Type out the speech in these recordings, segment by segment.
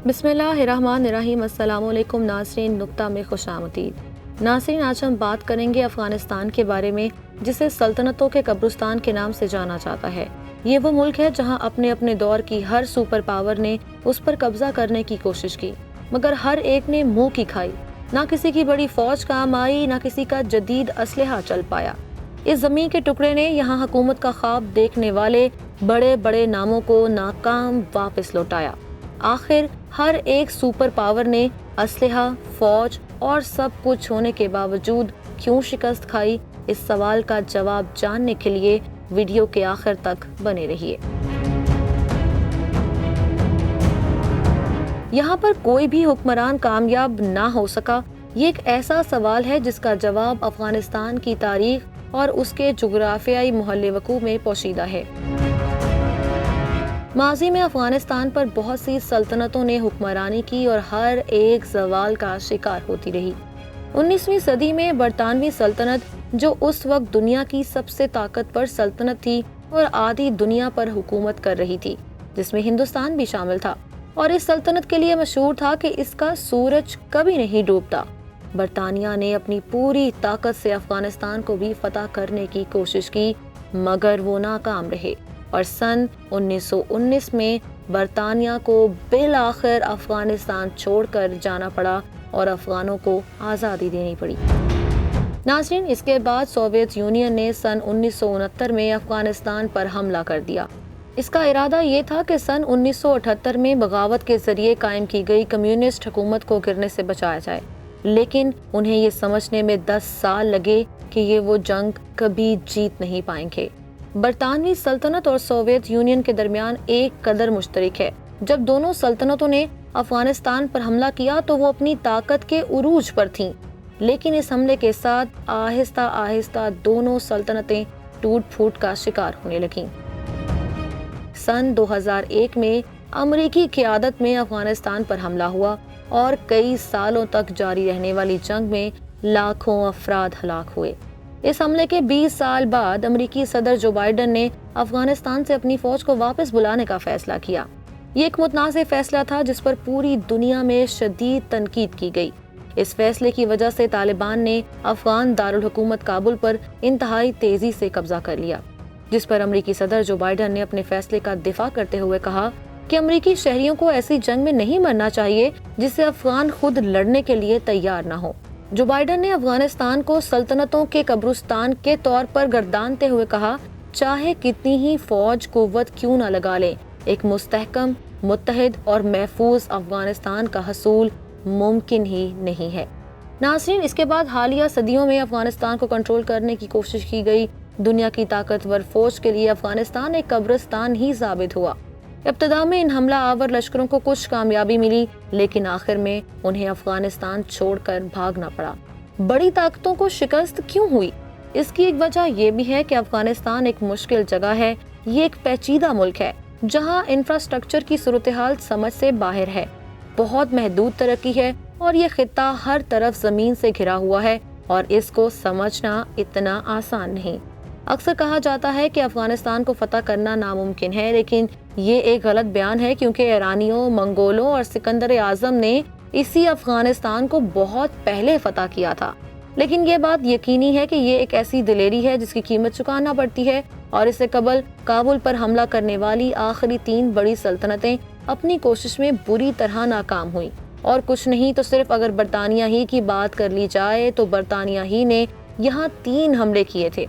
بسم اللہ الرحمن الرحیم۔ السلام علیکم ناظرین، نقطہ میں خوش آمدید۔ ناظرین، آج ہم بات کریں گے افغانستان کے بارے میں، جسے سلطنتوں کے قبرستان کے نام سے جانا جاتا ہے۔ یہ وہ ملک ہے جہاں اپنے دور کی ہر سپر پاور نے اس پر قبضہ کرنے کی کوشش کی، مگر ہر ایک نے منہ کی کھائی۔ نہ کسی کی بڑی فوج کام آئی، نہ کسی کا جدید اسلحہ چل پایا۔ اس زمین کے ٹکڑے نے یہاں حکومت کا خواب دیکھنے والے بڑے بڑے ناموں کو ناکام واپس لوٹایا۔ آخر ہر ایک سپر پاور نے اسلحہ، فوج اور سب کچھ ہونے کے باوجود کیوں شکست کھائی؟ اس سوال کا جواب جاننے کے لیے ویڈیو کے آخر تک بنے رہیے۔ یہاں پر کوئی بھی حکمران کامیاب نہ ہو سکا، یہ ایک ایسا سوال ہے جس کا جواب افغانستان کی تاریخ اور اس کے جغرافیائی محل وقوع میں پوشیدہ ہے۔ ماضی میں افغانستان پر بہت سی سلطنتوں نے حکمرانی کی اور ہر ایک زوال کا شکار ہوتی رہی۔ 19ویں صدی میں برطانوی سلطنت، جو اس وقت دنیا کی سب سے طاقتور سلطنت تھی اور آدھی دنیا پر حکومت کر رہی تھی، جس میں ہندوستان بھی شامل تھا، اور اس سلطنت کے لیے مشہور تھا کہ اس کا سورج کبھی نہیں ڈوبتا۔ برطانیہ نے اپنی پوری طاقت سے افغانستان کو بھی فتح کرنے کی کوشش کی، مگر وہ ناکام رہے، اور سن 1919 میں برطانیہ کو بالآخر افغانستان چھوڑ کر جانا پڑا اور افغانوں کو آزادی دینی پڑی۔ ناظرین، اس کے بعد سوویت یونین نے سن 1969 میں افغانستان پر حملہ کر دیا۔ اس کا ارادہ یہ تھا کہ سن 1978 میں بغاوت کے ذریعے قائم کی گئی کمیونسٹ حکومت کو گرنے سے بچایا جائے، لیکن انہیں یہ سمجھنے میں 10 سال لگے کہ یہ وہ جنگ کبھی جیت نہیں پائیں گے۔ برطانوی سلطنت اور سوویت یونین کے درمیان ایک قدر مشترک ہے۔ جب دونوں سلطنتوں نے افغانستان پر حملہ کیا تو وہ اپنی طاقت کے عروج پر تھیں، لیکن اس حملے کے ساتھ آہستہ آہستہ دونوں سلطنتیں ٹوٹ پھوٹ کا شکار ہونے لگیں۔ سن 2001 میں امریکی قیادت میں افغانستان پر حملہ ہوا اور کئی سالوں تک جاری رہنے والی جنگ میں لاکھوں افراد ہلاک ہوئے۔ اس حملے کے 20 سال بعد امریکی صدر جو بائیڈن نے افغانستان سے اپنی فوج کو واپس بلانے کا فیصلہ کیا۔ یہ ایک متنازع فیصلہ تھا جس پر پوری دنیا میں شدید تنقید کی گئی۔ اس فیصلے کی وجہ سے طالبان نے افغان دارالحکومت کابل پر انتہائی تیزی سے قبضہ کر لیا، جس پر امریکی صدر جو بائیڈن نے اپنے فیصلے کا دفاع کرتے ہوئے کہا کہ امریکی شہریوں کو ایسی جنگ میں نہیں مرنا چاہیے جس سے افغان خود لڑنے کے لیے تیار نہ ہو۔ جو بائیڈن نے افغانستان کو سلطنتوں کے قبرستان کے طور پر گردانتے ہوئے کہا، چاہے کتنی ہی فوج قوت کیوں نہ لگا لیں، ایک مستحکم، متحد اور محفوظ افغانستان کا حصول ممکن ہی نہیں ہے۔ ناظرین، اس کے بعد حالیہ صدیوں میں افغانستان کو کنٹرول کرنے کی کوشش کی گئی۔ دنیا کی طاقتور فوج کے لیے افغانستان ایک قبرستان ہی ثابت ہوا۔ ابتدا میں ان حملہ آور لشکروں کو کچھ کامیابی ملی، لیکن آخر میں انہیں افغانستان چھوڑ کر بھاگنا پڑا۔ بڑی طاقتوں کو شکست کیوں ہوئی؟ اس کی ایک وجہ یہ بھی ہے کہ افغانستان ایک مشکل جگہ ہے۔ یہ ایک پیچیدہ ملک ہے جہاں انفراسٹرکچر کی صورتحال سمجھ سے باہر ہے، بہت محدود ترقی ہے، اور یہ خطہ ہر طرف زمین سے گھرا ہوا ہے اور اس کو سمجھنا اتنا آسان نہیں۔ اکثر کہا جاتا ہے کہ افغانستان کو فتح کرنا ناممکن ہے، لیکن یہ ایک غلط بیان ہے، کیونکہ ایرانیوں، منگولوں اور سکندر اعظم نے اسی افغانستان کو بہت پہلے فتح کیا تھا۔ لیکن یہ بات یقینی ہے کہ یہ ایک ایسی دلیری ہے جس کی قیمت چکانا پڑتی ہے، اور اس سے قبل کابل پر حملہ کرنے والی آخری 3 بڑی سلطنتیں اپنی کوشش میں بری طرح ناکام ہوئیں۔ اور کچھ نہیں تو صرف اگر برطانیہ ہی کی بات کر لی جائے تو برطانیہ ہی نے یہاں 3 حملے کیے تھے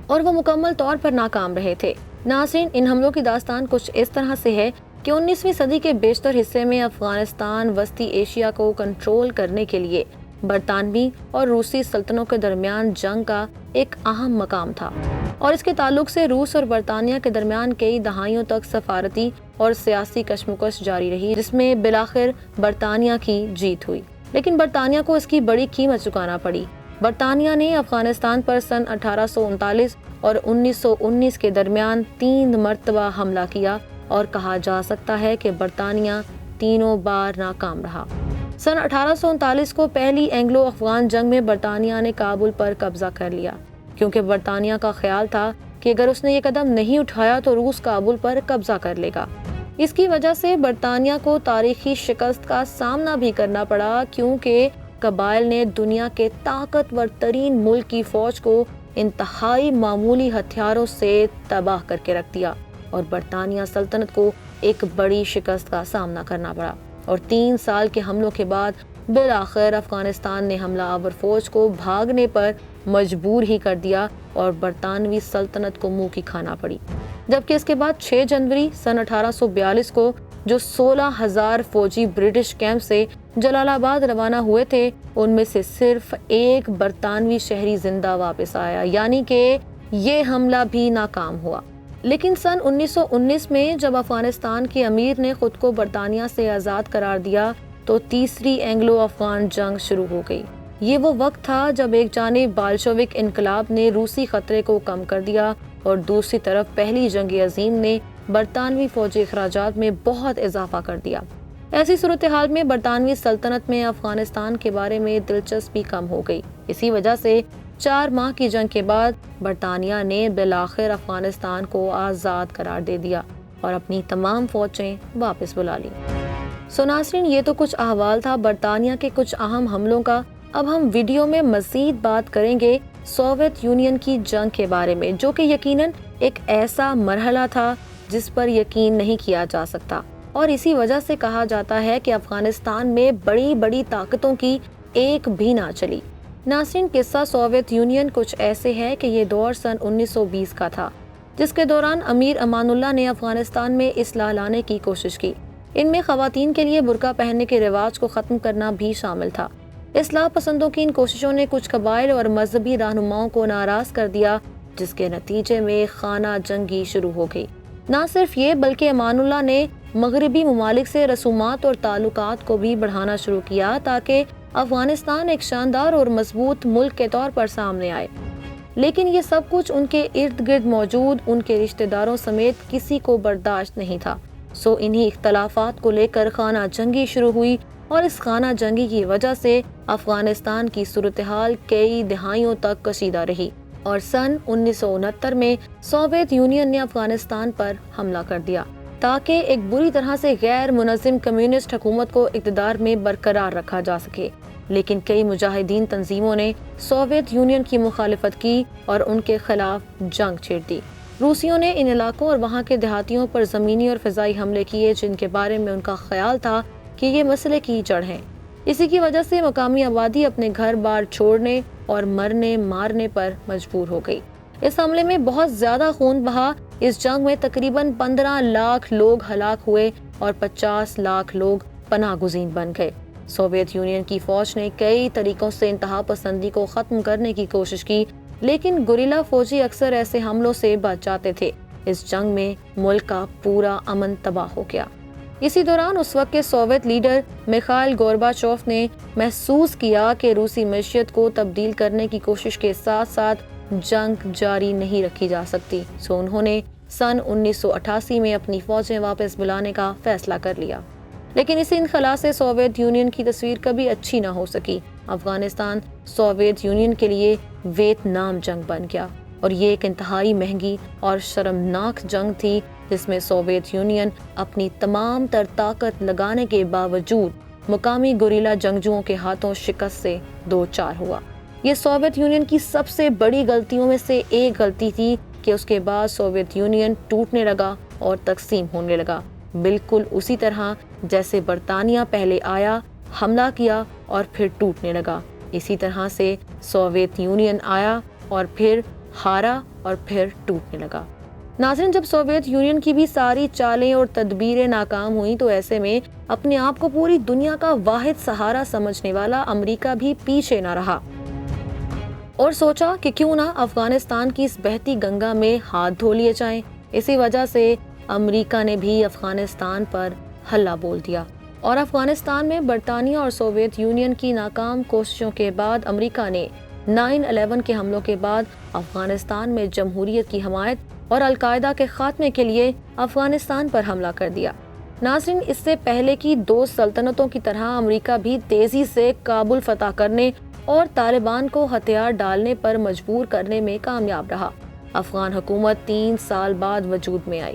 اور وہ مکمل طور پر ناکام رہے تھے۔ ناظرین، ان حملوں کی داستان کچھ اس طرح سے ہے کہ 19ویں صدی کے بیشتر حصے میں افغانستان وسطی ایشیا کو کنٹرول کرنے کے لیے برطانوی اور روسی سلطنتوں کے درمیان جنگ کا ایک اہم مقام تھا، اور اس کے تعلق سے روس اور برطانیہ کے درمیان کئی دہائیوں تک سفارتی اور سیاسی کشمکش جاری رہی، جس میں بالآخر برطانیہ کی جیت ہوئی، لیکن برطانیہ کو اس کی بڑی قیمت چکانا پڑی۔ برطانیہ نے افغانستان پر سن 1839 اور 1919 کے درمیان 3 مرتبہ حملہ کیا، اور کہا جا سکتا ہے کہ برطانیہ تینوں بار ناکام رہا۔ سن 1839 کو پہلی اینگلو افغان جنگ میں برطانیہ نے کابل پر قبضہ کر لیا، کیونکہ برطانیہ کا خیال تھا کہ اگر اس نے یہ قدم نہیں اٹھایا تو روس کابل پر قبضہ کر لے گا۔ اس کی وجہ سے برطانیہ کو تاریخی شکست کا سامنا بھی کرنا پڑا، کیونکہ قبائل نے دنیا کے طاقتور ترین ملک کی فوج کو انتہائی معمولی ہتھیاروں سے تباہ کر کے رکھ دیا، اور برطانیہ سلطنت کو ایک بڑی شکست کا سامنا کرنا پڑا۔ اور 3 سال کے حملوں کے بعد بالآخر افغانستان نے حملہ آور فوج کو بھاگنے پر مجبور ہی کر دیا اور برطانوی سلطنت کو منہ کی کھانا پڑی۔ جبکہ اس کے بعد 6 جنوری سن 1842 کو جو 16,000 فوجی برٹش کیمپ سے جلال آباد روانہ ہوئے تھے، ان میں سے صرف 1 برطانوی شہری زندہ واپس آیا، یعنی کہ یہ حملہ بھی ناکام ہوا۔ لیکن سن 1919 میں جب افغانستان کے امیر نے خود کو برطانیہ سے آزاد قرار دیا تو تیسری اینگلو افغان جنگ شروع ہو گئی۔ یہ وہ وقت تھا جب ایک جانب بالشوک انقلاب نے روسی خطرے کو کم کر دیا اور دوسری طرف پہلی جنگ عظیم نے برطانوی فوجی اخراجات میں بہت اضافہ کر دیا۔ ایسی صورتحال میں برطانوی سلطنت میں افغانستان کے بارے میں دلچسپی کم ہو گئی۔ اسی وجہ سے 4 ماہ کی جنگ کے بعد برطانیہ نے بالآخر افغانستان کو آزاد قرار دے دیا اور اپنی تمام فوجیں واپس بلا لی۔ ناظرین، یہ تو کچھ احوال تھا برطانیہ کے کچھ اہم حملوں کا۔ اب ہم ویڈیو میں مزید بات کریں گے سوویت یونین کی جنگ کے بارے میں، جو کہ یقیناً ایک ایسا مرحلہ تھا جس پر یقین نہیں کیا جا سکتا، اور اسی وجہ سے کہا جاتا ہے کہ افغانستان میں بڑی بڑی طاقتوں کی ایک بھی نہ چلی۔ ناظرین، قصہ سوویت یونین کچھ ایسے ہے کہ یہ دور سن 1920 کا تھا، جس کے دوران امیر امان اللہ نے افغانستان میں اصلاح لانے کی کوشش کی۔ ان میں خواتین کے لیے برقع پہننے کے رواج کو ختم کرنا بھی شامل تھا۔ اصلاح پسندوں کی ان کوششوں نے کچھ قبائل اور مذہبی رہنماؤں کو ناراض کر دیا، جس کے نتیجے میں خانہ جنگی شروع ہو گئی۔ نہ صرف یہ بلکہ امان اللہ نے مغربی ممالک سے رسومات اور تعلقات کو بھی بڑھانا شروع کیا تاکہ افغانستان ایک شاندار اور مضبوط ملک کے طور پر سامنے آئے۔ لیکن یہ سب کچھ ان کے ارد گرد موجود ان کے رشتہ داروں سمیت کسی کو برداشت نہیں تھا۔ سو انہی اختلافات کو لے کر خانہ جنگی شروع ہوئی، اور اس خانہ جنگی کی وجہ سے افغانستان کی صورتحال کئی دہائیوں تک کشیدہ رہی، اور سن 1969 میں سوویت یونین نے افغانستان پر حملہ کر دیا تاکہ ایک بری طرح سے غیر منظم کمیونسٹ حکومت کو اقتدار میں برقرار رکھا جا سکے۔ لیکن کئی مجاہدین تنظیموں نے سوویت یونین کی مخالفت کی اور ان کے خلاف جنگ چھیڑ دی۔ روسیوں نے ان علاقوں اور وہاں کے دیہاتیوں پر زمینی اور فضائی حملے کیے، جن کے بارے میں ان کا خیال تھا کہ یہ مسئلے کی جڑ ہیں۔ اسی کی وجہ سے مقامی آبادی اپنے گھر بار چھوڑنے اور مرنے مارنے پر مجبور ہو گئی۔ اس حملے میں بہت زیادہ خون بہا۔ اس جنگ میں تقریباً 15 لاکھ لوگ ہلاک ہوئے اور 50 لاکھ لوگ پناہ گزین بن گئے۔ سوویت یونین کی فوج نے کئی طریقوں سے انتہا پسندی کو ختم کرنے کی کوشش کی، لیکن گوریلا فوجی اکثر ایسے حملوں سے بچ جاتے تھے۔ اس جنگ میں ملک کا پورا امن تباہ ہو گیا۔ اسی دوران اس وقت کے سوویت لیڈر میخائیل گورباچوف نے محسوس کیا کہ روسی معیشت کو تبدیل کرنے کی کوشش کے ساتھ ساتھ جنگ جاری نہیں رکھی جا سکتی، سو انہوں نے سن 1988 میں اپنی فوجیں واپس بلانے کا فیصلہ کر لیا۔ لیکن اس انخلا سے سوویت یونین کی تصویر کبھی اچھی نہ ہو سکی۔ افغانستان سوویت یونین کے لیے ویتنام جنگ بن گیا، اور یہ ایک انتہائی مہنگی اور شرمناک جنگ تھی، جس میں سوویت یونین اپنی تمام تر طاقت لگانے کے باوجود مقامی گوریلا جنگجوؤں کے ہاتھوں شکست سے دوچار ہوا۔ یہ سوویت یونین کی سب سے بڑی غلطیوں میں سے ایک غلطی تھی کہ اس کے بعد سوویت یونین ٹوٹنے لگا اور تقسیم ہونے لگا، بالکل اسی طرح جیسے برطانیہ پہلے آیا، حملہ کیا اور پھر ٹوٹنے لگا۔ اسی طرح سے سوویت یونین آیا اور پھر ہارا اور پھر ٹوٹنے لگا۔ ناظرین، جب سوویت یونین کی بھی ساری چالیں اور تدبیریں ناکام ہوئیں تو ایسے میں اپنے آپ کو پوری دنیا کا واحد سہارا سمجھنے والا امریکہ بھی پیچھے نہ رہا، اور سوچا کہ کیوں نہ افغانستان کی اس بہتی گنگا میں ہاتھ دھو لیے جائیں۔ اسی وجہ سے امریکہ نے بھی افغانستان پر حملہ بول دیا، اور افغانستان میں برطانیہ اور سوویت یونین کی ناکام کوششوں کے بعد امریکہ نے 9/11 کے حملوں کے بعد افغانستان میں جمہوریت کی حمایت اور القاعدہ کے خاتمے کے لیے افغانستان پر حملہ کر دیا۔ ناظرین، اس سے پہلے کی 2 سلطنتوں کی طرح امریکہ بھی تیزی سے کابل فتح کرنے اور طالبان کو ہتھیار ڈالنے پر مجبور کرنے میں کامیاب رہا۔ افغان حکومت 3 سال بعد وجود میں آئی۔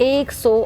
100